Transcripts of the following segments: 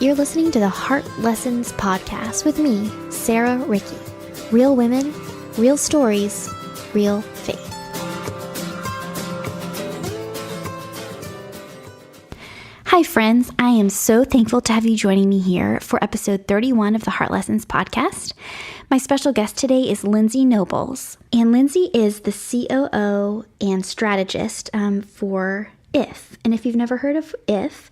You're listening to the Heart Lessons podcast with me, Sarah Rieke. Real women, real stories, real faith. Hi friends, I am so thankful to have you joining me here for episode 31 of the Heart Lessons podcast. My special guest today is Lindsey Nobles, and Lindsey is the COO and strategist for IF. And if you've never heard of IF,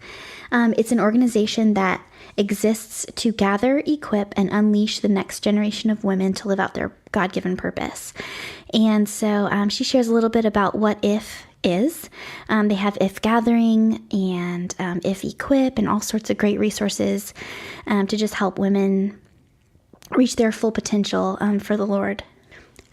it's an organization that exists to gather, equip, and unleash the next generation of women to live out their God-given purpose. And so she shares a little bit about what IF is. They have IF Gathering and IF Equip and all sorts of great resources to just help women reach their full potential for the Lord.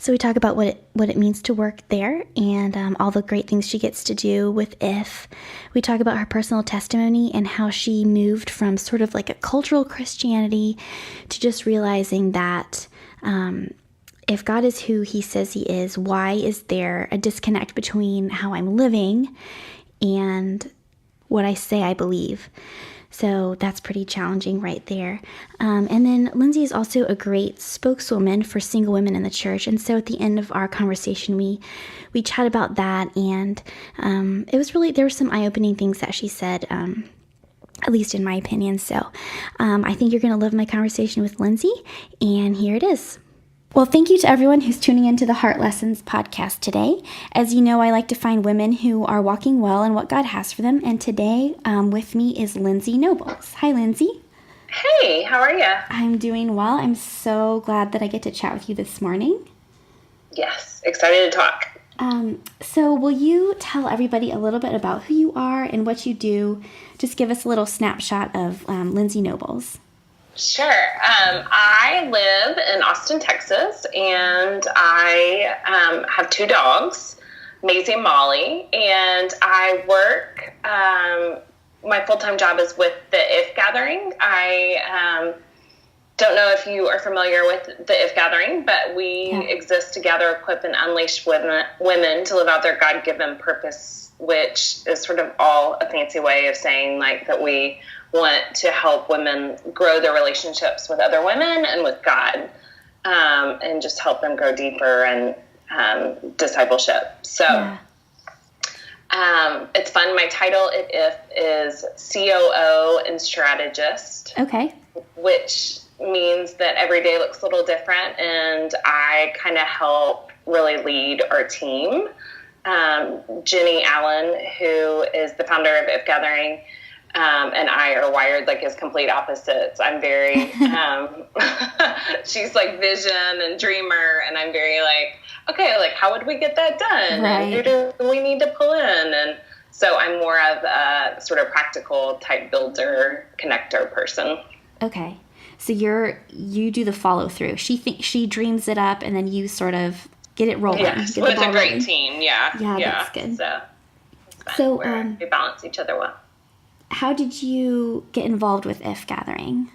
So we talk about what it means to work there and all the great things she gets to do with IF. We talk about her personal testimony and how she moved from sort of like a cultural Christianity to just realizing that if God is who he says he is, why is there a disconnect between how I'm living and what I say I believe? So that's pretty challenging right there. And then Lindsey is also a great spokeswoman for single women in the church. And so at the end of our conversation, we chat about that. And it was really, there were some eye-opening things that she said, at least in my opinion. So I think you're going to love my conversation with Lindsey. And here it is. Well, thank you to everyone who's tuning into the Heart Lessons podcast today. As you know, I like to find women who are walking well in what God has for them. And today with me is Lindsey Nobles. Hi, Lindsey. Hey, how are you? I'm doing well. I'm so glad that I get to chat with you this morning. Yes, excited to talk. So will you tell everybody a little bit about who you are and what you do? Just give us a little snapshot of Lindsey Nobles. Sure. I live in Austin, Texas, and I have two dogs, Maisie and Molly, and I work, my full-time job is with the IF Gathering. I don't know if you are familiar with the IF Gathering, but we exist to gather, equip, and unleash women to live out their God-given purpose, which is sort of all a fancy way of saying like that we want to help women grow their relationships with other women and with God, and just help them grow deeper in discipleship. So it's fun. My title at IF is COO and strategist. Okay. Which means that every day looks a little different, and I kind of help really lead our team. Jenny Allen, who is the founder of IF Gathering, and I are wired like as complete opposites. I'm very, she's like vision and dreamer, and I'm very like, okay, like how would we get that done? Right. And who do we need to pull in? And so I'm more of a sort of practical type builder, connector person. Okay. So you do the follow through. She dreams it up, and then you sort of get it rolling. Yes, well, it's a great team. Yeah. That's good. So we balance each other well. How did you get involved with IF Gathering?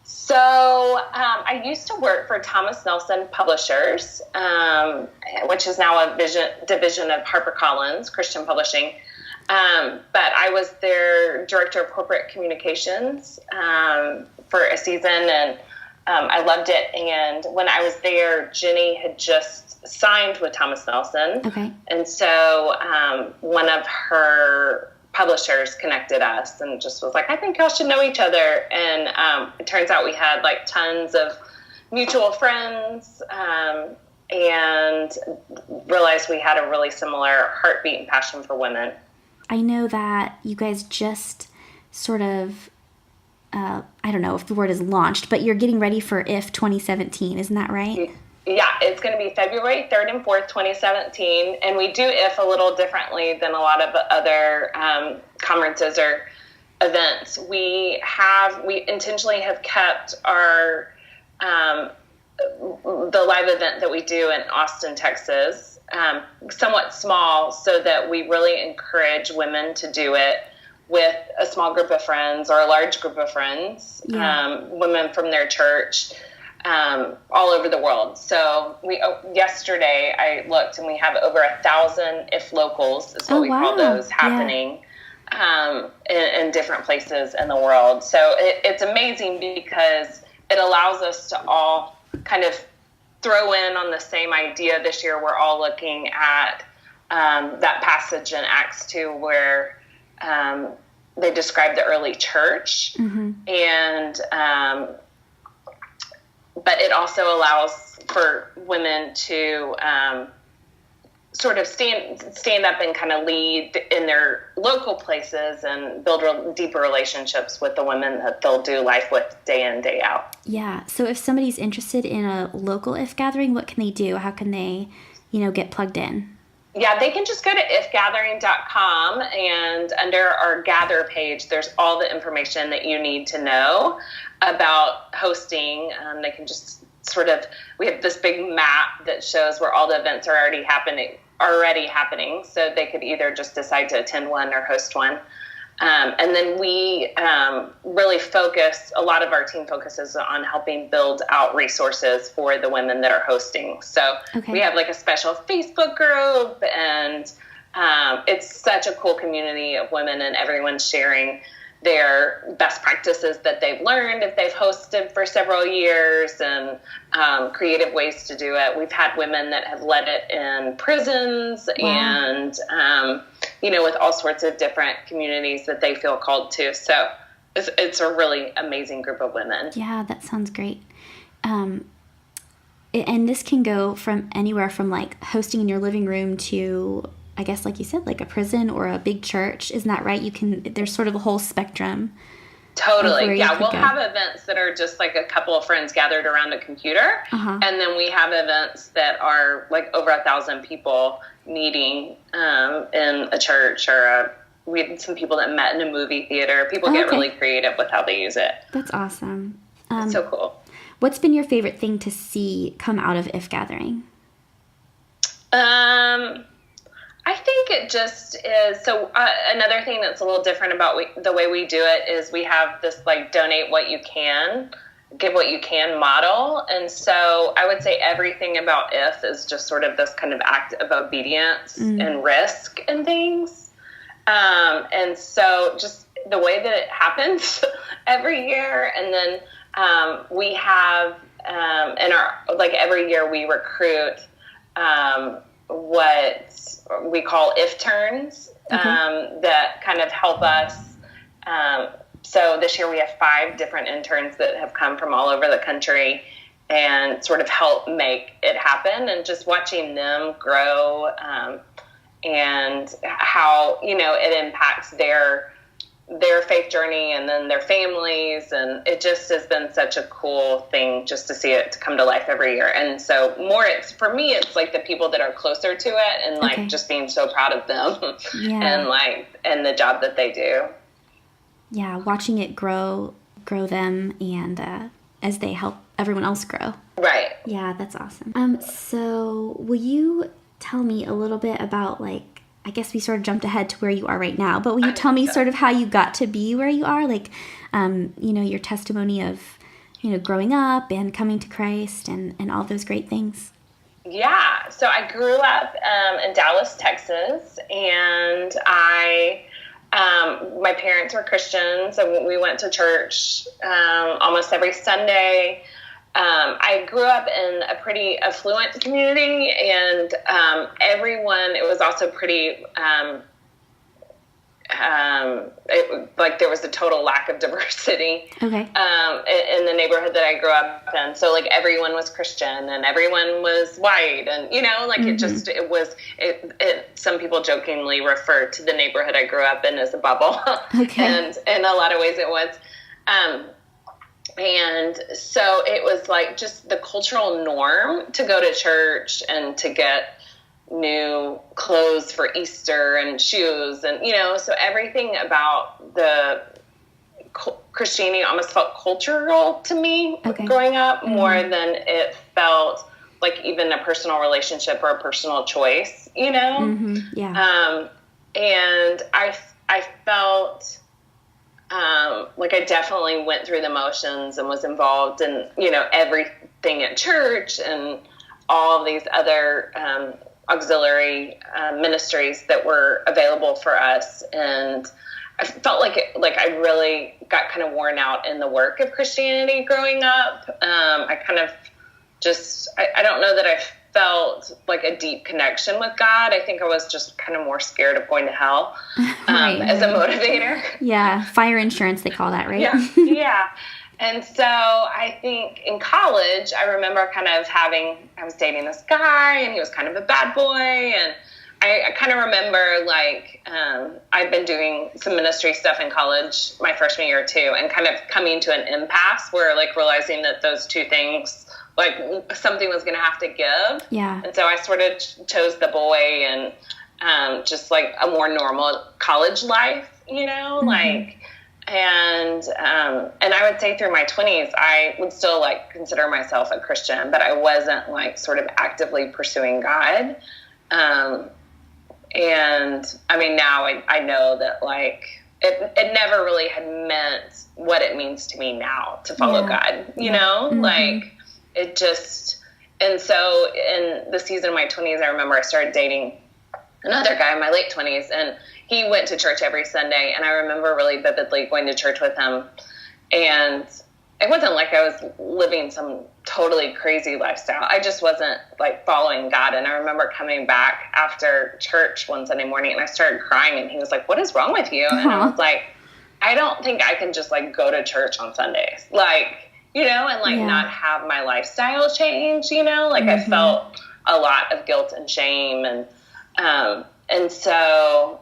So I used to work for Thomas Nelson Publishers, which is now a division of HarperCollins Christian Publishing. But I was their director of corporate communications for a season, and I loved it. And when I was there, Jenny had just signed with Thomas Nelson. Okay. And so one of her publishers connected us and just was like, I think y'all should know each other. And it turns out we had like tons of mutual friends, and realized we had a really similar heartbeat and passion for women. I know that you guys just sort of, I don't know if the word is launched, but you're getting ready for IF 2017. Isn't that right? Yeah, it's going to be February 3rd and 4th, 2017, and we do IF a little differently than a lot of other conferences or events. We intentionally have kept our the live event that we do in Austin, Texas, somewhat small, so that we really encourage women to do it with a small group of friends or a large group of friends, women from their church. All over the world. So yesterday I looked and we have over 1,000 IF locals is what we call those happening. in different places in the world. So it's amazing because it allows us to all kind of throw in on the same idea. This year we're all looking at that passage in Acts 2 where they describe the early church. And but it also allows for women to sort of stand up and kind of lead in their local places and build deeper relationships with the women that they'll do life with day in, day out. Yeah. So if somebody's interested in a local IF gathering, what can they do? How can they, get plugged in? Yeah, they can just go to ifgathering.com, and under our gather page, there's all the information that you need to know about hosting. They can just we have this big map that shows where all the events are already happening. So they could either just decide to attend one or host one. And then we really a lot of our team focuses on helping build out resources for the women that are hosting. So we have like a special Facebook group, and it's such a cool community of women, and everyone's sharing their best practices that they've learned if they've hosted for several years, and creative ways to do it. We've had women that have led it in prisons and, with all sorts of different communities that they feel called to. So it's a really amazing group of women. Yeah, that sounds great. And this can go from anywhere from like hosting in your living room to, I guess, like you said, like a prison or a big church. Isn't that right? There's sort of a whole spectrum. Totally. Yeah. We'll have events that are just like a couple of friends gathered around a computer. And then we have events that are like over 1,000 people meeting in a church, or we had some people that met in a movie theater. People get really creative with how they use it. That's awesome. It's so cool. What's been your favorite thing to see come out of IF Gathering? I think it just is. So another thing that's a little different about the way we do it is we have this like donate what you can, give what you can model. And so I would say everything about IF is just sort of this kind of act of obedience and risk and things. And so just the way that it happens every year. And then we have every year we recruit what we call IF turns that kind of help us. So this year we have 5 different interns that have come from all over the country and sort of help make it happen, and just watching them grow and how, it impacts their faith journey and then their families. And it just has been such a cool thing just to see it come to life every year. And so for me, it's like the people that are closer to it, and like just being so proud of them and the job that they do. Yeah. Watching it grow them, and as they help everyone else grow. Right. Yeah. That's awesome. So will you tell me a little bit about, like, I guess we sort of jumped ahead to where you are right now, but will you tell me sort of how you got to be where you are? Like, your testimony of, growing up and coming to Christ and all those great things. Yeah. So I grew up in Dallas, Texas, and my parents were Christians, so we went to church almost every Sunday. I grew up in a pretty affluent community, and it was also pretty, there was a total lack of diversity in the neighborhood that I grew up in. So like everyone was Christian and everyone was white, and some people jokingly refer to the neighborhood I grew up in as a bubble. And in a lot of ways it was. And so it was like just the cultural norm to go to church and to get new clothes for Easter and shoes, and so everything about the Christianity almost felt cultural to me growing up, more than it felt like even a personal relationship or a personal choice, And I felt like I definitely went through the motions and was involved in, everything at church and all of these other auxiliary ministries that were available for us. And I felt like I really got kind of worn out in the work of Christianity growing up. I kind of I don't know that I felt like a deep connection with God. I think I was just kind of more scared of going to hell as a motivator. Yeah, fire insurance, they call that, right? Yeah. And so I think in college, I remember I was dating this guy, and he was kind of a bad boy, and I kind of remember I'd been doing some ministry stuff in college my freshman year too, and kind of coming to an impasse where realizing that those two things, something was going to have to give. Yeah. And so I sort of chose the boy and just a more normal college life, mm-hmm. And I would say through my 20s, I would still consider myself a Christian, but I wasn't sort of actively pursuing God. And I mean, now I know that it never really had meant what it means to me now to follow God, you know, mm-hmm. It just, and so in the season of my 20s, I remember I started dating another guy in my late 20s, and he went to church every Sunday, and I remember really vividly going to church with him, and it wasn't like I was living some totally crazy lifestyle. I just wasn't following God. And I remember coming back after church one Sunday morning, and I started crying, and he was like, "What is wrong with you?" Uh-huh. And I was like, I don't think I can just go to church on Sundays, and not have my lifestyle change, mm-hmm. I felt a lot of guilt and shame. And so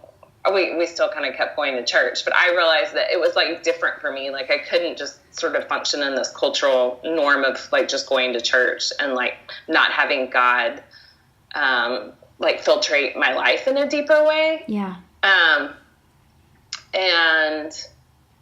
we still kind of kept going to church, but I realized that it was different for me. I couldn't just sort of function in this cultural norm of just going to church and not having God, filtrate my life in a deeper way. Yeah. And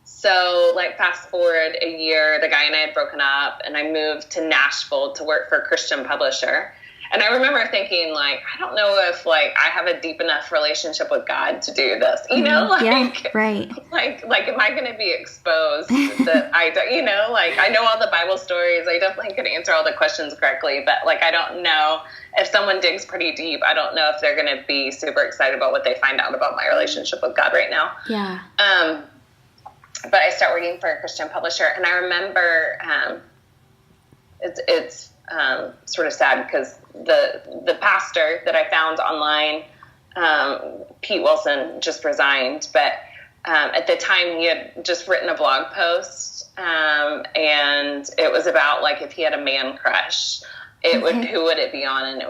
so fast forward a year, the guy and I had broken up, and I moved to Nashville to work for a Christian publisher. And I remember thinking, I don't know if, I have a deep enough relationship with God to do this, you know? Yeah, right. Am I going to be exposed that I don't, I know all the Bible stories. I definitely could answer all the questions correctly. But, I don't know if someone digs pretty deep. I don't know if they're going to be super excited about what they find out about my relationship with God right now. Yeah. But I start working for a Christian publisher. And I remember it's sort of sad because the pastor that I found online, Pete Wilson, just resigned. But at the time, he had just written a blog post, and it was about if he had a man crush, who would it be on? And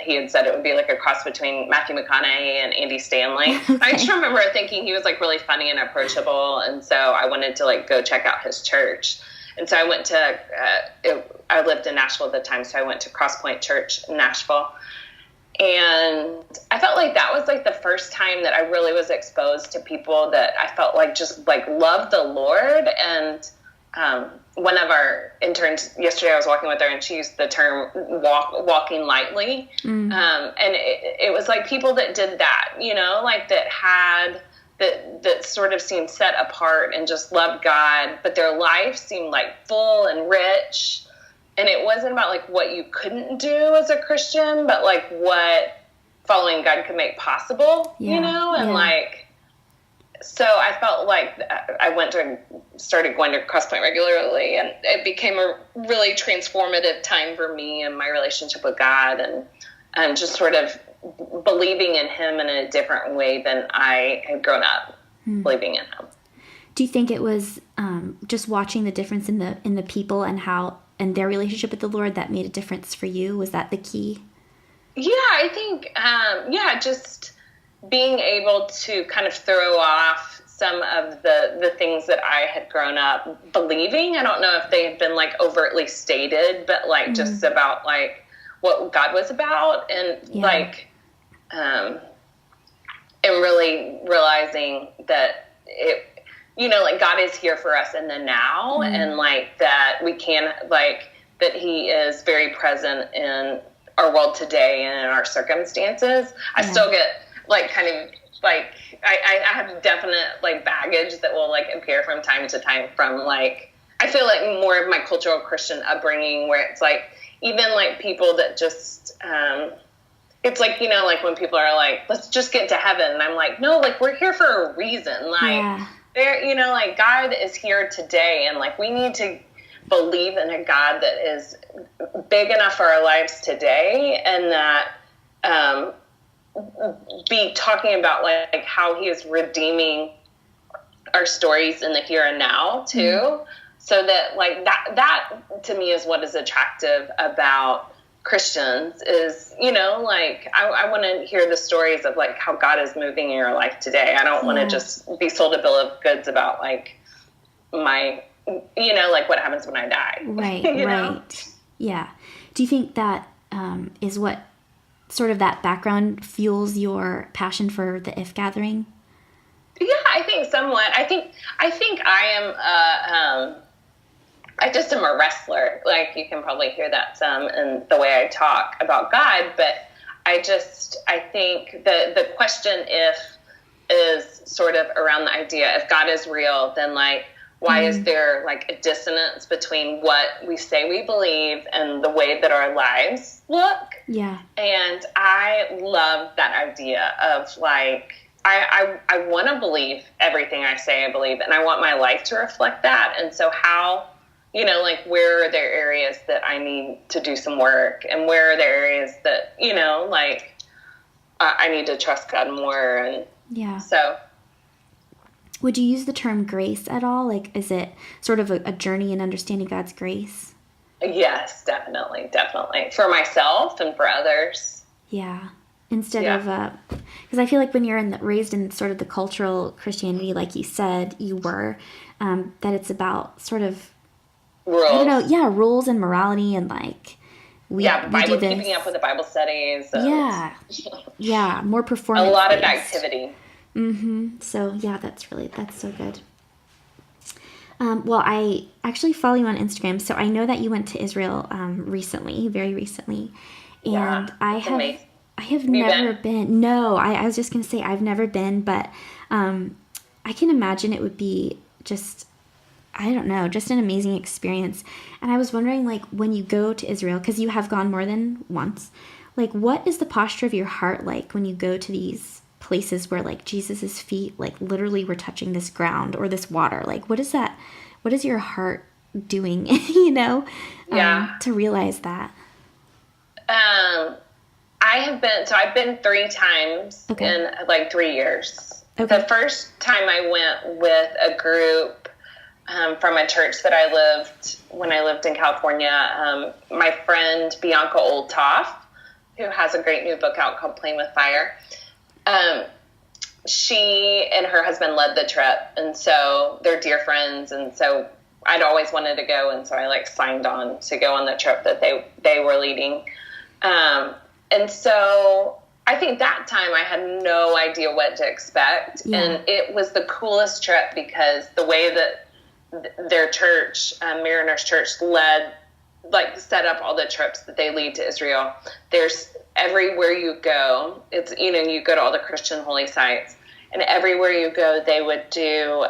he had said it would be a cross between Matthew McConaughey and Andy Stanley. Okay. I just remember thinking he was really funny and approachable, and so I wanted to go check out his church. And so I went to, I lived in Nashville at the time, so I went to Cross Point Church in Nashville. And I felt that was the first time that I really was exposed to people that I felt just loved the Lord. And one of our interns, yesterday I was walking with her, and she used the term walking lightly. Mm. And it was people that did that, that had... that sort of seemed set apart and just loved God, but their life seemed full and rich. And it wasn't about what you couldn't do as a Christian, but what following God could make possible, And so I felt I started going to Cross Point regularly, and it became a really transformative time for me and my relationship with God, and just sort of believing in him in a different way than I had grown up believing in him. Do you think it was just watching the difference in the people and their relationship with the Lord that made a difference for you? Was that the key? Yeah, I think, just being able to kind of throw off some of the things that I had grown up believing. I don't know if they had been overtly stated, but just about what God was about, and and really realizing that it, God is here for us in the now, and that we can, that he is very present in our world today and in our circumstances. I still get I have definite baggage that will appear from time to time from I feel more of my cultural Christian upbringing, where it's even people that just it's like, like when people are like, let's just get to heaven. And I'm like, no, like we're here for a reason. Like there, like God is here today. And like, we need to believe in a God that is big enough for our lives today. And that, be talking about like how he is redeeming our stories in the here and now too. Mm-hmm. So that like that to me is what is attractive about Christians is, like I want to hear the stories of like how God is moving in your life today. I don't want to just be sold a bill of goods about like my, like what happens when I die. Right. Right. Yeah. Do you think that is what sort of that background fuels your passion for the If Gathering? Yeah, I think somewhat. I think I am, I just am a wrestler. Like you can probably hear that some in the way I talk about God, but I think the question if is sort of around the idea if God is real, then like, why is there like a dissonance between what we say we believe and the way that our lives look? Yeah. And I love that idea of like, I want to believe everything I say I believe, and I want my life to reflect that. And so how, like where are there areas that I need to do some work, and where are there areas that, like I need to trust God more. And so. Would you use the term grace at all? Like, is it sort of a journey in understanding God's grace? Yes, definitely. For myself and for others. Yeah. Instead of, because I feel like when you're raised in sort of the cultural Christianity, like you said you were, that it's about sort of, rules. I don't know, rules and morality and like, we Bible, do this. Keeping up with the Bible studies. More performance. A lot of activity. Mm-hmm. So, that's so good. Well, I actually follow you on Instagram, so I know that you went to Israel very recently. And I have never been. No, I was just going to say I've never been, but I can imagine it would be just, I don't know, just an amazing experience. And I was wondering, like, when you go to Israel, because you have gone more than once, like, what is the posture of your heart like when you go to these places where like Jesus's feet like literally were touching this ground or this water? Like what is your heart doing, to realize that? I've been 3 times in like 3 years. The first time I went with a group from a church that when I lived in California, my friend Bianca Oldtoff, who has a great new book out called Playing with Fire. She and her husband led the trip, and so they're dear friends, and so I'd always wanted to go, and so I like signed on to go on the trip that they were leading. And so I think that time I had no idea what to expect, and it was the coolest trip because the way that their church, Mariners Church, set up all the trips that they lead to Israel. There's everywhere you go, it's, you go to all the Christian holy sites, and everywhere you go, they would do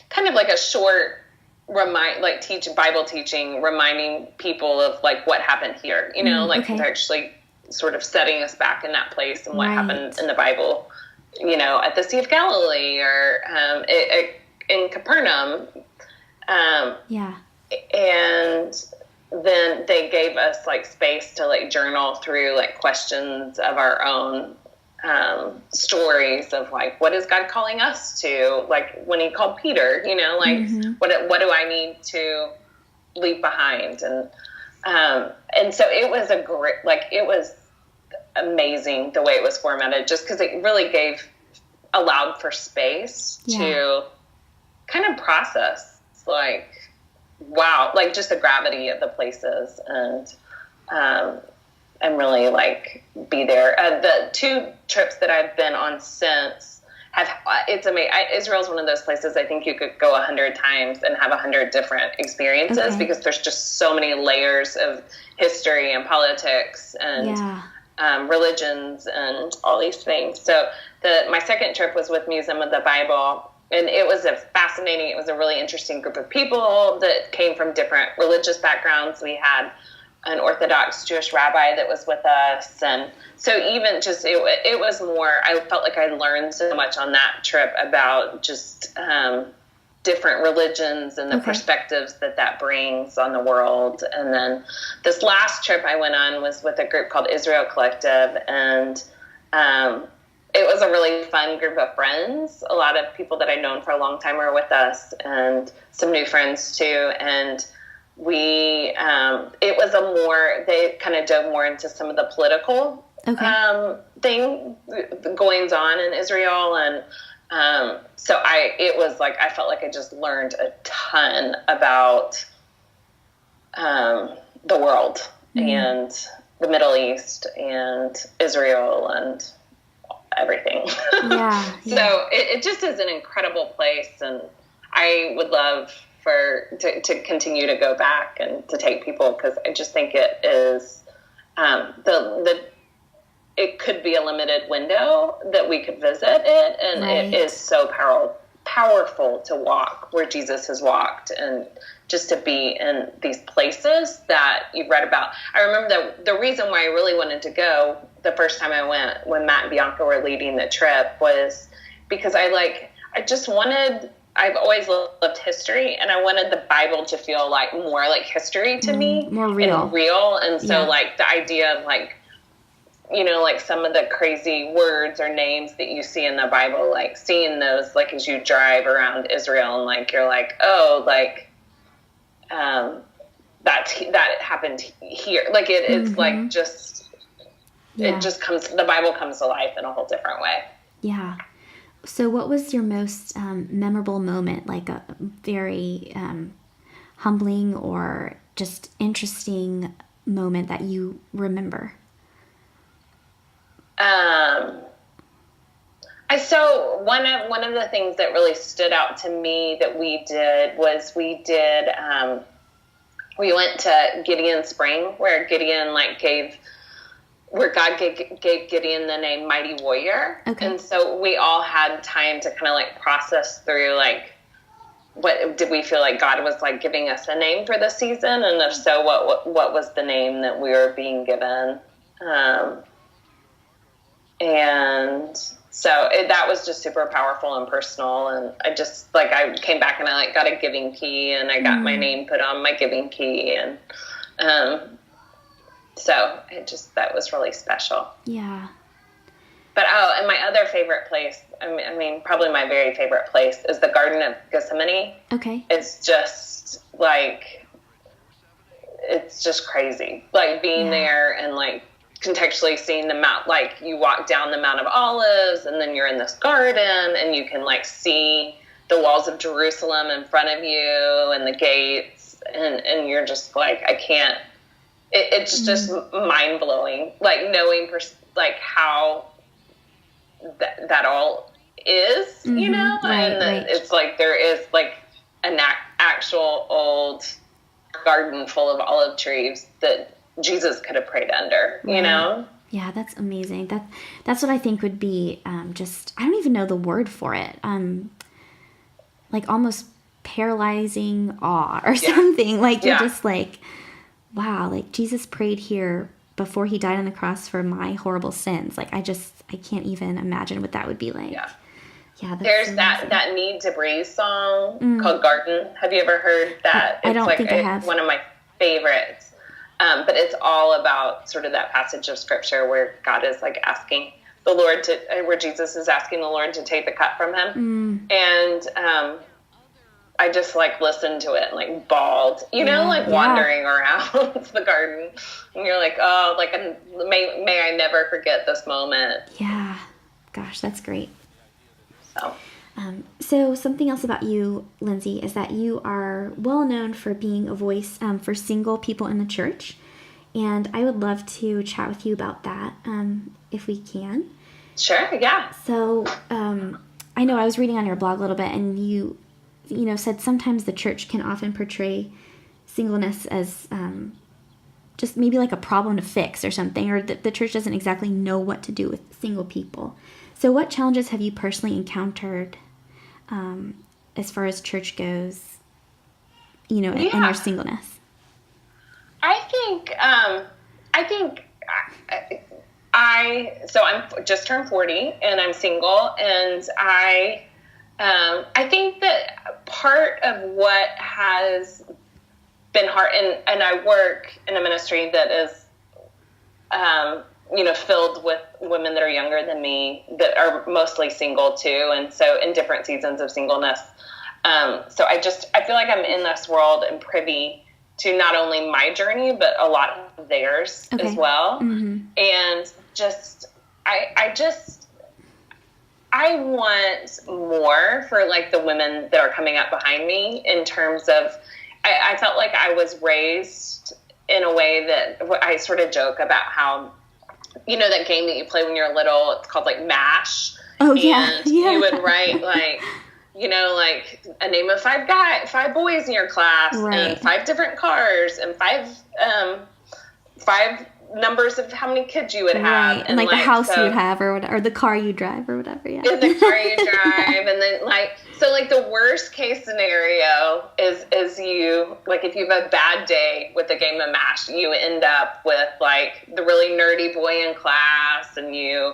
kind of like a short Bible teaching, reminding people of like what happened here, contextually sort of setting us back in that place and what happened in the Bible, at the Sea of Galilee or in Capernaum. And then they gave us like space to like journal through like questions of our own stories of like, what is God calling us to? Like when he called Peter, what do I need to leave behind? And so it was it was amazing the way it was formatted, just because it really allowed for space to kind of process just the gravity of the places and really like be there. The 2 trips that I've been on since it's amazing. Israel's one of those places I think you could go 100 times and have 100 different experiences because there's just so many layers of history and politics and religions and all these things. So my second trip was with Museum of the Bible. And it was a really interesting group of people that came from different religious backgrounds. We had an Orthodox Jewish rabbi that was with us. And so even just, it was more, I felt like I learned so much on that trip about just different religions and the perspectives that brings on the world. And then this last trip I went on was with a group called Israel Collective. And it was a really fun group of friends. A lot of people that I'd known for a long time were with us, and some new friends too. And we, it was they kind of dove more into some of the political goings on in Israel. And so I felt like I just learned a ton about the world and the Middle East and Israel and everything. Yeah. So it just is an incredible place, and I would love to continue to go back and to take people, because I just think it is it could be a limited window that we could visit it, and it is so powerful to walk where Jesus has walked, and just to be in these places that you've read about. I remember the reason why I really wanted to go the first time I went, when Matt and Bianca were leading the trip, was because I've always loved history, and I wanted the Bible to feel like more like history to me, more real. And so like the idea of like, you know, like some of the crazy words or names that you see in the Bible, like seeing those, like as you drive around Israel, and like you're like, oh, like that happened here. Like it's like just it just the Bible comes to life in a whole different way. Yeah. So what was your most memorable moment, like a very humbling or just interesting moment that you remember? So one of the things that really stood out to me that we did was we went to Gideon Spring, where Gideon God gave Gideon the name Mighty Warrior. Okay. And so we all had time to kind of like process through, like, what did we feel like God was like giving us a name for the season? And if so, what was the name that we were being given? And so that was just super powerful and personal. And I just I came back and I got a giving key, and I got my name put on my giving key. And, so that was really special. Yeah. But, and my other favorite place, I mean, probably my very favorite place is the Garden of Gethsemane. Okay. It's just it's just crazy. Like being there and like contextually seeing the mount, like you walk down the Mount of Olives, and then you're in this garden, and you can like see the walls of Jerusalem in front of you and the gates, and you're just like, I can't, it's just mind blowing, like knowing how that all is, you know, and it's like there is like an actual old garden full of olive trees that Jesus could have prayed under, you know? Yeah, that's amazing. That's what I think would be just, I don't even know the word for it. Like almost paralyzing awe or something. Like you're just like, wow, like Jesus prayed here before he died on the cross for my horrible sins. Like I can't even imagine what that would be like. Yeah, there's amazing. that Need to Breathe song called Garden. Have you ever heard that? I don't think I have. One of my favorites. But it's all about sort of that passage of scripture where God is like asking the Lord where Jesus is asking the Lord to take the cup from him. And I just like listened to it and like bawled, you know, like wandering around the garden. And you're like, oh, like may I never forget this moment. Yeah. Gosh, that's great. So. So something else about you, Lindsey, is that you are well known for being a voice for single people in the church. And I would love to chat with you about that if we can. Sure, yeah. So I know I was reading on your blog a little bit, and you said sometimes the church can often portray singleness as just maybe like a problem to fix or something, or that the church doesn't exactly know what to do with single people. So what challenges have you personally encountered as far as church goes, in your singleness? I So I'm just turned 40 and I'm single, and I think that part of what has been hard, and I work in a ministry that is, filled with women that are younger than me that are mostly single too. And so in different seasons of singleness. So I feel like I'm in this world and privy to not only my journey, but a lot of theirs as well. Mm-hmm. And I want more for like the women that are coming up behind me in terms of, I felt like I was raised in a way that I sort of joke about how, that game that you play when you're little, it's called like MASH. Oh, yeah. And you would write like, like a name of five boys in your class, right, and 5 different cars and 5 numbers of how many kids you would have. Right. And like the house you would have or the car you drive or whatever. Yeah. The car you drive. And then so the worst case scenario is you, like if you have a bad day with the game of MASH, you end up with like the really nerdy boy in class and you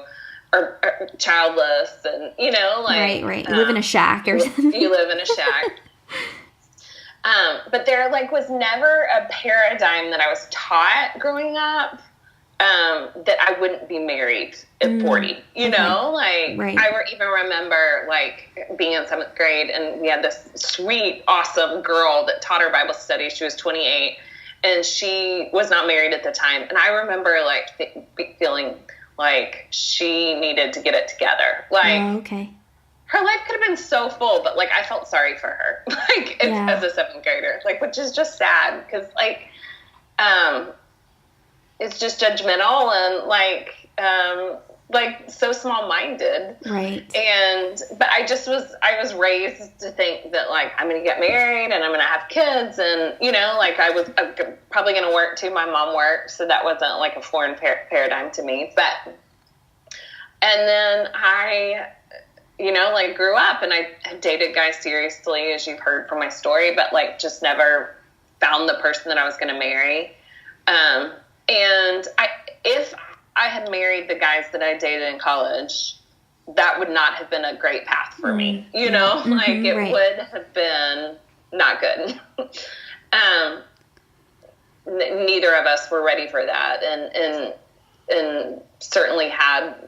are childless and, Right. You live in a shack or something. You live in a shack. But there was never a paradigm that I was taught growing up that I wouldn't be married at 40, you know, right. I even remember being in 7th grade and we had this sweet, awesome girl that taught her Bible study. She was 28 and she was not married at the time. And I remember feeling like she needed to get it together. Okay. Her life could have been so full, but I felt sorry for her, as a 7th grader, which is just sad because it's just judgmental and so small-minded. Right. But I was raised to think that I'm going to get married and I'm going to have kids and, I'm probably going to work too. My mom worked, so that wasn't a foreign paradigm to me. And then I, grew up and I dated guys seriously, as you've heard from my story, but just never found the person that I was going to marry. And if I had married the guys that I dated in college, that would not have been a great path for me. It right. would have been not good. Neither of us were ready for that. And certainly had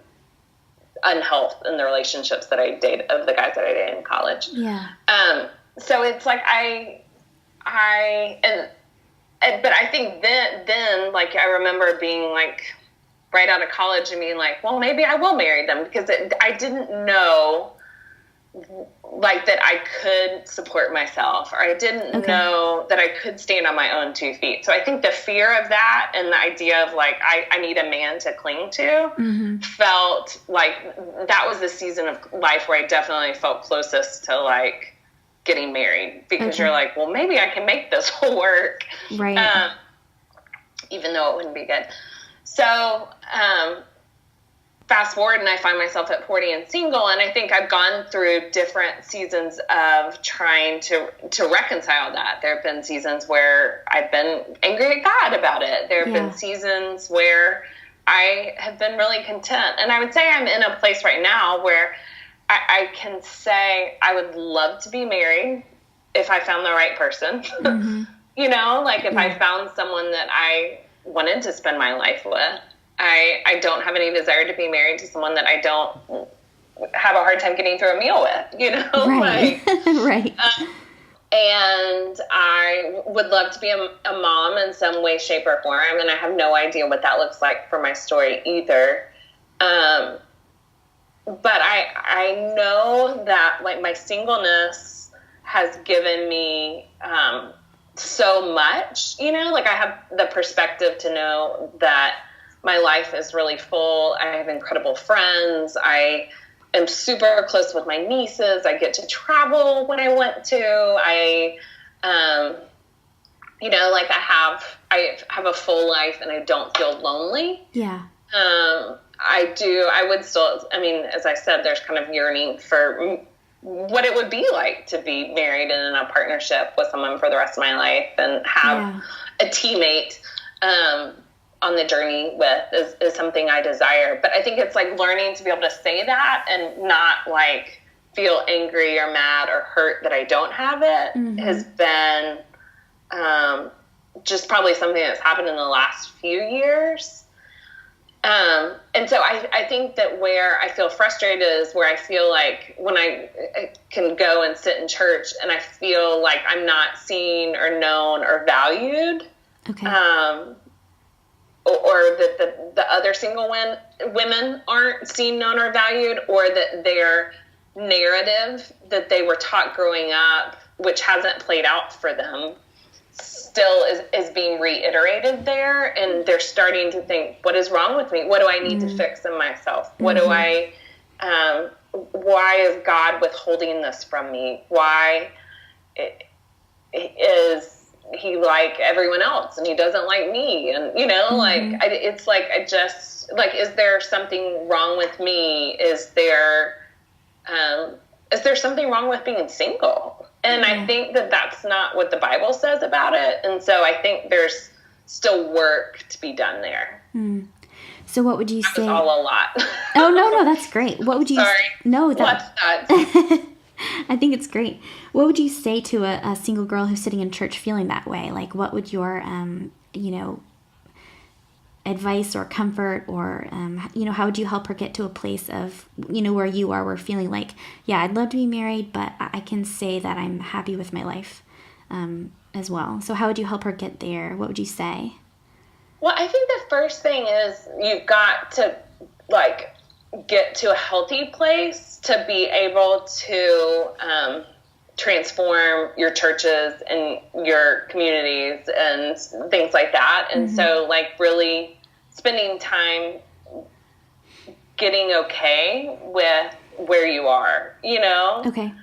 unhealth in the relationships that I dated, of the guys that I dated in college. Yeah. So it's but I think then I remember being right out of college and being well, maybe I will marry them because I didn't know that I could support myself, or I didn't know that I could stand on my own 2 feet. So I think the fear of that and the idea of I need a man to cling to felt that was the season of life where I definitely felt closest to getting married because you're well, maybe I can make this work. Right. Even though it wouldn't be good. So, fast forward and I find myself at 40 and single, and I think I've gone through different seasons of trying to reconcile that. There have been seasons where I've been angry at God about it. There have been seasons where I have been really content. And I would say I'm in a place right now where I can say I would love to be married if I found the right person. Mm-hmm. If I found someone that I wanted to spend my life with. I don't have any desire to be married to someone that I don't have a hard time getting through a meal with, Right. Right. And I would love to be a mom in some way, shape, or form, and I have no idea what that looks like for my story either. But I know that my singleness has given me so much, I have the perspective to know that my life is really full. I have incredible friends. I am super close with my nieces. I get to travel when I want to. I have a full life and I don't feel lonely. Yeah. I would still, as I said, there's kind of yearning for what it would be like to be married and in a partnership with someone for the rest of my life and have a teammate. on the journey with is something I desire. But I think it's like learning to be able to say that and not like feel angry or mad or hurt that I don't have it has been just probably something that's happened in the last few years. And so I think that where I feel frustrated is where I feel like when I can go and sit in church and I feel like I'm not seen or known or valued. Okay. Or that the other single women aren't seen, known, or valued, or that their narrative that they were taught growing up, which hasn't played out for them, still is being reiterated there, and they're starting to think, what is wrong with me? What do I need to fix in myself? What do I, why is God withholding this from me? Why is he like everyone else and he doesn't like me? And, you know, it's like, I just, like, is there something wrong with me? Is there something wrong with being single? And I think that that's not what the Bible says about it. And so I think there's still work to be done there. So what would you say? That was all a lot. Oh, no, that's great. What would you? Sorry. No, What's that? I think it's great. What would you say to a single girl who's sitting in church feeling that way? Like, what would your, advice or comfort or, how would you help her get to a place of, where you are, where feeling like, yeah, I'd love to be married, but I can say that I'm happy with my life as well. So how would you help her get there? What would you say? Well, I think the first thing is you've got to, like, get to a healthy place to be able to transform your churches and your communities and things like that. And so, like, really spending time getting okay with where you are, Okay.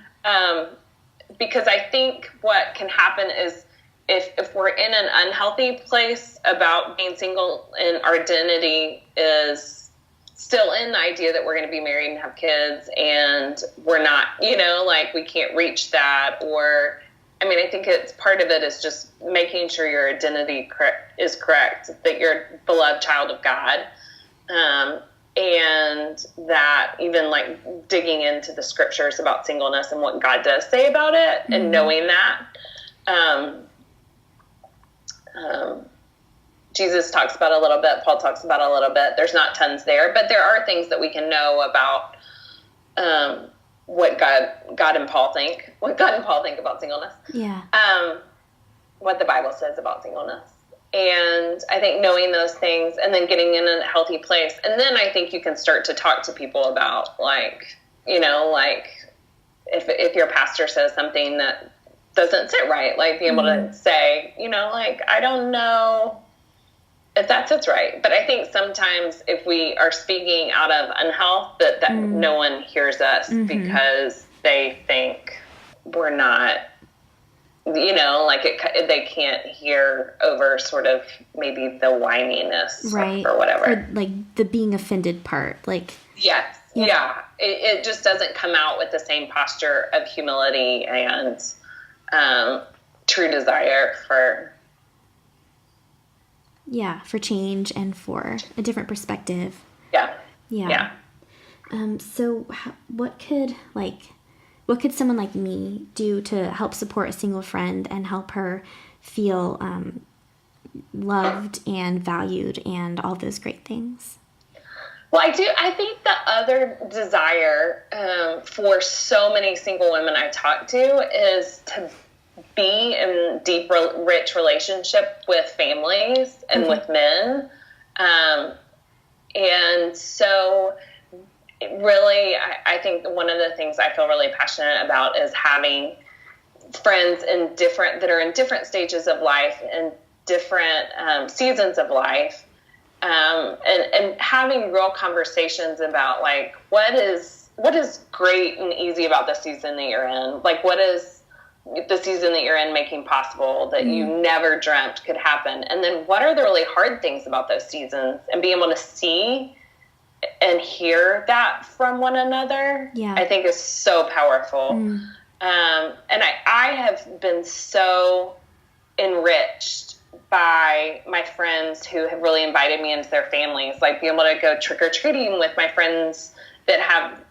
Because I think what can happen is if we're in an unhealthy place about being single and our identity is still in the idea that we're going to be married and have kids and we're not, like we can't reach that. Or, I mean, I think it's part of it is just making sure your identity is correct, that you're a beloved child of God. And that even like digging into the scriptures about singleness and what God does say about it and knowing that, Jesus talks about a little bit, Paul talks about a little bit. There's not tons there, but there are things that we can know about what God and Paul think about singleness. Yeah. What the Bible says about singleness. And I think knowing those things and then getting in a healthy place. And then I think you can start to talk to people about like, like if your pastor says something that doesn't sit right, like being able to say, like, I don't know if that sits right. But I think sometimes if we are speaking out of unhealth, that no one hears us because they think we're not, like they can't hear over sort of maybe the whininess or whatever. Or like the being offended part. Like, yes. Yeah. It just doesn't come out with the same posture of humility and true desire for change and for a different perspective. Yeah. So what could someone like me do to help support a single friend and help her feel loved and valued and all those great things? Well, I think the other desire for so many single women I talk to is to be in deep, rich relationship with families and with men. And so really, I think one of the things I feel really passionate about is having friends that are in different stages of life and different seasons of life. And having real conversations about like, what is great and easy about the season that you're in? Like, what is the season that you're in making possible that you never dreamt could happen? And then what are the really hard things about those seasons, and being able to see and hear that from one another, I think is so powerful. And I have been so enriched by my friends who have really invited me into their families, like being able to go trick-or-treating with my friends that have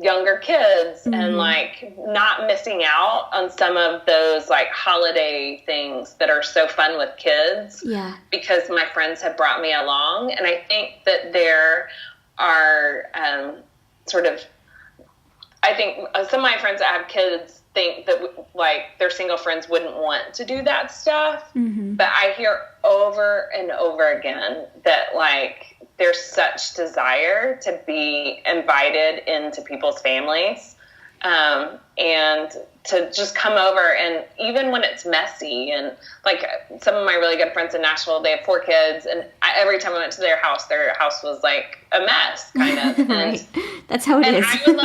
younger kids and like not missing out on some of those like holiday things that are so fun with kids because my friends have brought me along. And I think that there are I think some of my friends that have kids think that like their single friends wouldn't want to do that stuff. But I hear over and over again that like there's such desire to be invited into people's families, and to just come over. And even when it's messy, and like some of my really good friends in Nashville, they have 4 kids, and every time I went to their house was like a mess, kind of. Right. That's how it is. And I would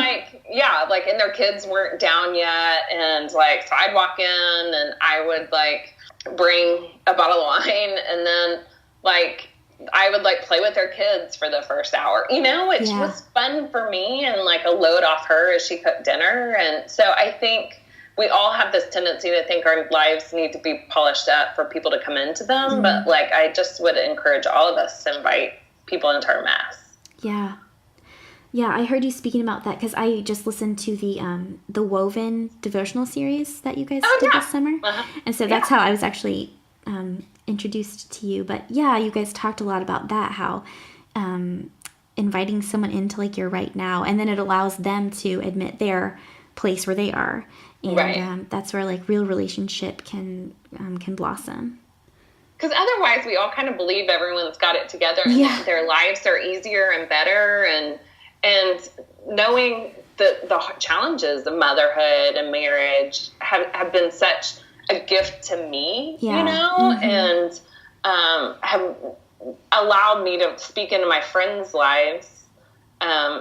and their kids weren't down yet, and like so I'd walk in and I would like bring a bottle of wine, and then like I would like play with their kids for the first hour, which was fun for me and like a load off her as she cooked dinner. And so I think we all have this tendency to think our lives need to be polished up for people to come into them. But like, I just would encourage all of us to invite people into our mess. Yeah. Yeah, I heard you speaking about that because I just listened to the Woven devotional series that you guys did this summer. And so that's how I was actually introduced to you. But yeah, you guys talked a lot about that, how inviting someone into like your right now, and then it allows them to admit their place where they are. And that's where like real relationship can blossom. Because otherwise we all kind of believe everyone's got it together and that their lives are easier and better, and knowing the challenges of motherhood and marriage have been such a gift to me, and have allowed me to speak into my friends' lives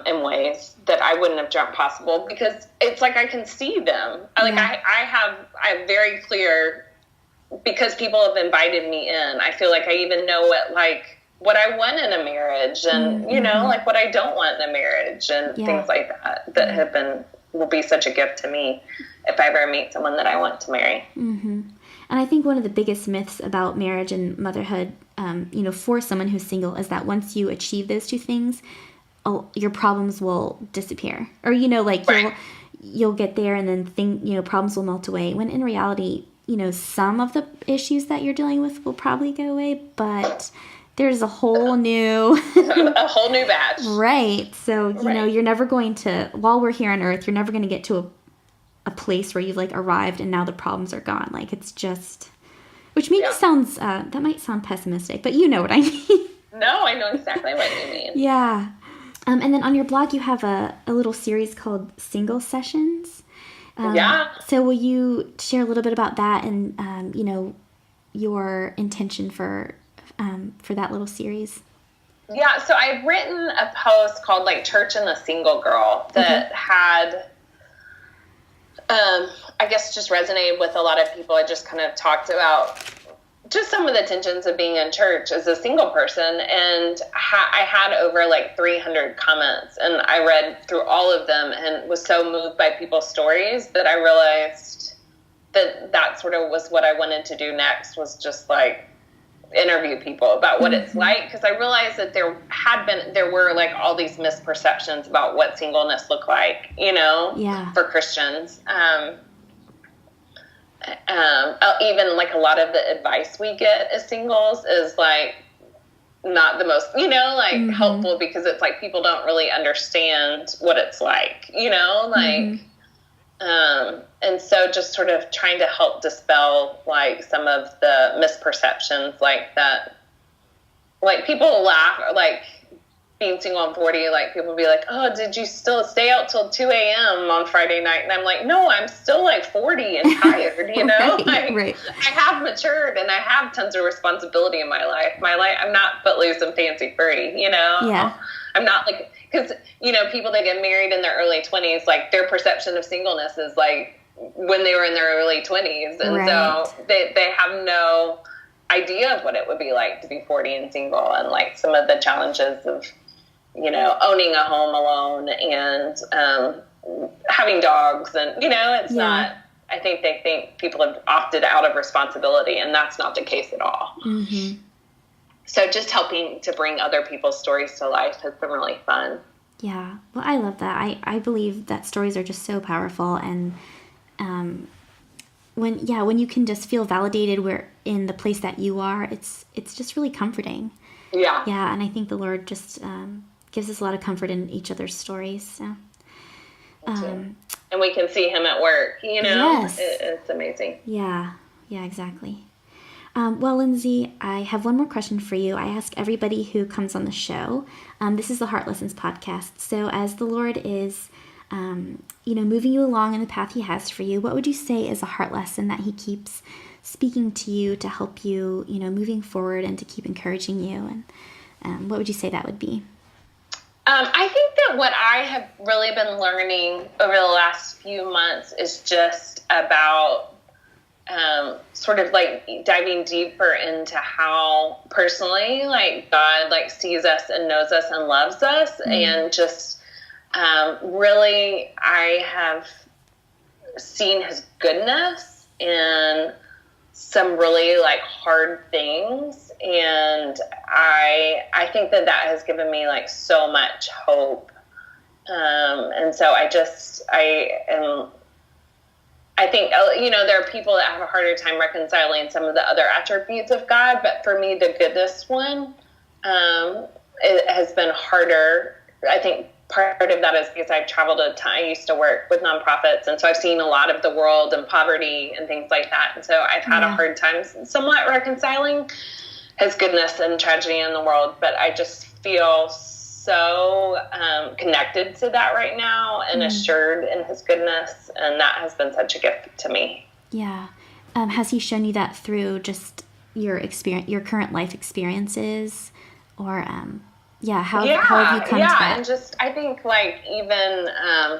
in ways that I wouldn't have dreamt possible, because it's like I can see them. I have very clear, because people have invited me in, I feel like I even know what I want in a marriage, and like what I don't want in a marriage, and things like that will be such a gift to me if I ever meet someone that I want to marry. And I think one of the biggest myths about marriage and motherhood, for someone who's single, is that once you achieve those two things, your problems will disappear, or you'll get there and then problems will melt away, when in reality, some of the issues that you're dealing with will probably go away, but there's a whole new batch. Right. So, you're never going to, while we're here on earth, you're never going to get to a place where you've like arrived and now the problems are gone. Like, it's just, which maybe sounds, that might sound pessimistic, but you know what I mean. No, I know exactly what you mean. Yeah. And then on your blog, you have a little series called Single Sessions. So will you share a little bit about that and, your intention for that little series? Yeah, so I've written a post called like Church and the Single Girl that had, I guess just resonated with a lot of people. I just kind of talked about just some of the tensions of being in church as a single person. And I had over like 300 comments, and I read through all of them and was so moved by people's stories that I realized that sort of was what I wanted to do next, was just like interview people about what it's like, because I realized that there were like all these misperceptions about what singleness looked like, for Christians. Even like a lot of the advice we get as singles is like not the most, helpful, because it's like people don't really understand what it's like, and so just sort of trying to help dispel like some of the misperceptions like that. Like people laugh, like being single on 40, like people be like, oh, did you still stay out till 2 a.m. on Friday night? And I'm like, no, I'm still like 40 and tired, Right. I have matured and I have tons of responsibility in my life. I'm not footloose and fancy free, Yeah. I'm not like, because, people that get married in their early 20s, like their perception of singleness is like when they were in their early 20s. And so they have no idea of what it would be like to be 40 and single, and like some of the challenges of, owning a home alone and having dogs, and, it's not I think they think people have opted out of responsibility, and that's not the case at all. Mm-hmm. So just helping to bring other people's stories to life has been really fun. Yeah. Well, I love that. I believe that stories are just so powerful, and when you can just feel validated where in the place that you are, it's just really comforting. Yeah. Yeah, and I think the Lord just gives us a lot of comfort in each other's stories. So. And we can see him at work, Yes. It's amazing. Yeah, exactly. Well, Lindsey, I have one more question for you. I ask everybody who comes on the show. This is the Heart Lessons podcast. So as the Lord is, moving you along in the path he has for you, what would you say is a heart lesson that he keeps speaking to you to help you, moving forward and to keep encouraging you? And what would you say that would be? I think that what I have really been learning over the last few months is just about sort of like diving deeper into how personally like God like sees us and knows us and loves us. Mm-hmm. And just really I have seen his goodness in some really like hard things, and I think that has given me like so much hope, and so I think there are people that have a harder time reconciling some of the other attributes of God, but for me the goodness one it has been harder. I think part of that is because I've traveled a ton. I used to work with nonprofits, and so I've seen a lot of the world and poverty and things like that. And so I've had a hard time somewhat reconciling his goodness and tragedy in the world. But I just feel so connected to that right now and assured in his goodness. And that has been such a gift to me. Yeah. Has he shown you that through just your current life experiences, or how have you come to that? And just, I think, like, even, I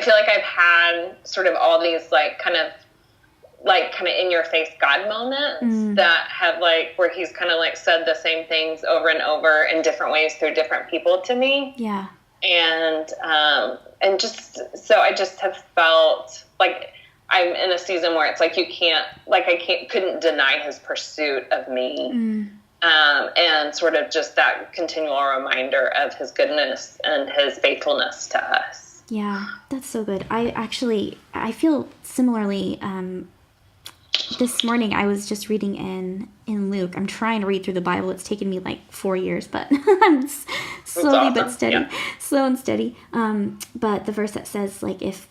feel like I've had sort of all these, like, kind of in-your-face God moments that have, like, where he's kind of, like, said the same things over and over in different ways through different people to me. Yeah. And just, so I just have felt, like, I'm in a season where it's, like, couldn't deny his pursuit of me. And sort of just that continual reminder of his goodness and his faithfulness to us. Yeah, that's so good. I feel similarly. This morning I was just reading in Luke. I'm trying to read through the Bible. It's taken me like 4 years, but I'm slowly awesome. But steady, slow and steady. But the verse that says, like, if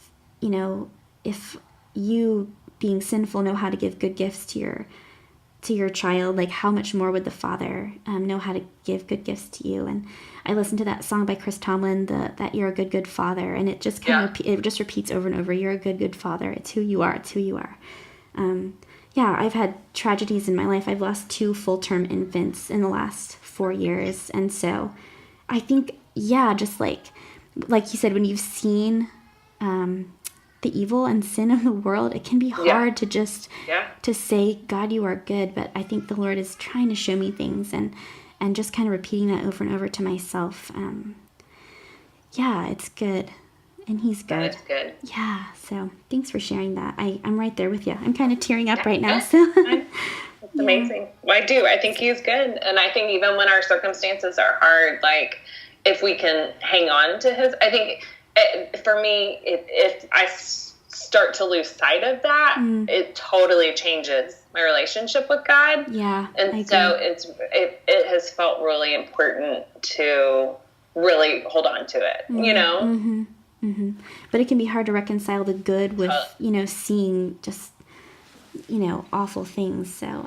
you being sinful know how to give good gifts to your child, like how much more would the Father know how to give good gifts to you? And I listened to that song by Chris Tomlin, that you're a good Father, and it just kind of it just repeats over and over. You're a good Father. It's who you are. It's who you are. I've had tragedies in my life. I've lost 2 full-term infants in the last 4 years, and so I think just like you said, when you've seen the evil and sin of the world, it can be hard to just to say, God, you are good. But I think the Lord is trying to show me things, and just kind of repeating that over and over to myself. It's good. And he's good. It's good. Yeah. So thanks for sharing that. I'm right there with you. I'm kind of tearing up right now. So it's amazing. Well, I do. I think he's good. And I think even when our circumstances are hard, like if we can hang on to his, I think for me, if I start to lose sight of that, it totally changes my relationship with God. Yeah. And so it has felt really important to really hold on to it, Mm-hmm. Mm-hmm. But it can be hard to reconcile the good with, seeing just, awful things. So,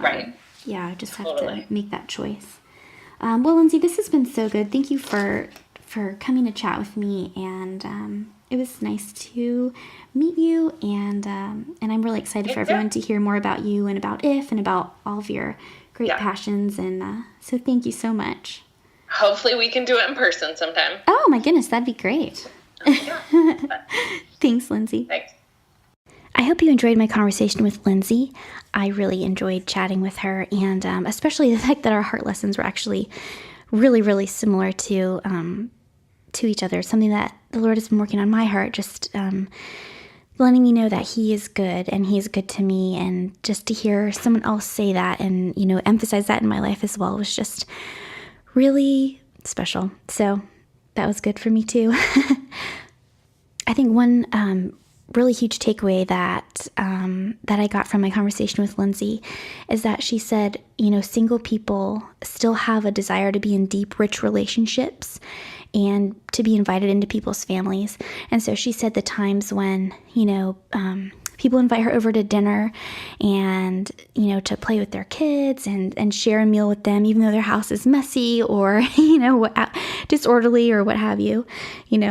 just have to make that choice. Well, Lindsey, this has been so good. Thank you for coming to chat with me, and it was nice to meet you, and I'm really excited for everyone to hear more about you and about IF and about all of your great passions, and so thank you so much. Hopefully we can do it in person sometime. Oh my goodness, that'd be great. Thanks, Lindsey. Thanks. I hope you enjoyed my conversation with Lindsey. I really enjoyed chatting with her, and especially the fact that our heart lessons were actually really, really similar to each other. Something that the Lord has been working on my heart, just letting me know that he is good and he is good to me. And just to hear someone else say that and, emphasize that in my life as well was just really special. So that was good for me too. I think one really huge takeaway that I got from my conversation with Lindsey is that she said, single people still have a desire to be in deep, rich relationships and to be invited into people's families. And so she said the times when, people invite her over to dinner and, to play with their kids and share a meal with them, even though their house is messy or, disorderly or what have you,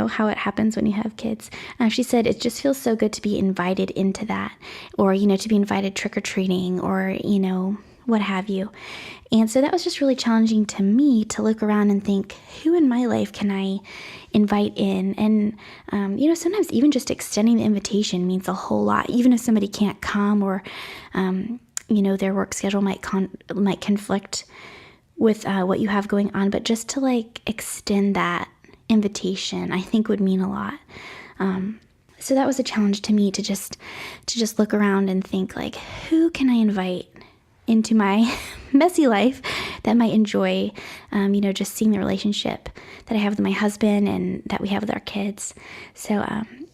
how it happens when you have kids. She said it just feels so good to be invited into that or, to be invited trick-or-treating or, what have you. And so that was just really challenging to me to look around and think, who in my life can I invite in? And, sometimes even just extending the invitation means a whole lot, even if somebody can't come or, their work schedule might conflict with what you have going on. But just to extend that invitation, I think would mean a lot. So that was a challenge to me to just look around and think who can I invite into my messy life that might enjoy, just seeing the relationship that I have with my husband and that we have with our kids. So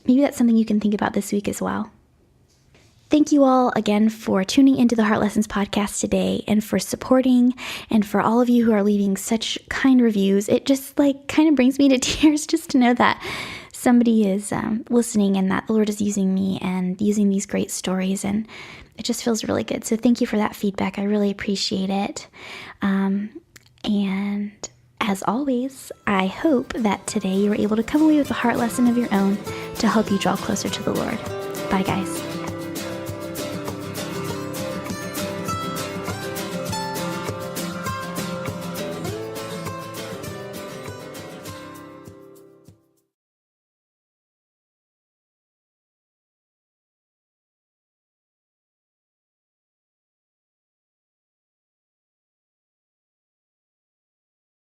maybe that's something you can think about this week as well. Thank you all again for tuning into the Heart Lessons podcast today and for supporting and for all of you who are leaving such kind reviews. It just kind of brings me to tears just to know that somebody is listening and that the Lord is using me and using these great stories, and it just feels really good. So thank you for that feedback. I really appreciate it. And as always, I hope that today you were able to come away with a heart lesson of your own to help you draw closer to the Lord. Bye, guys.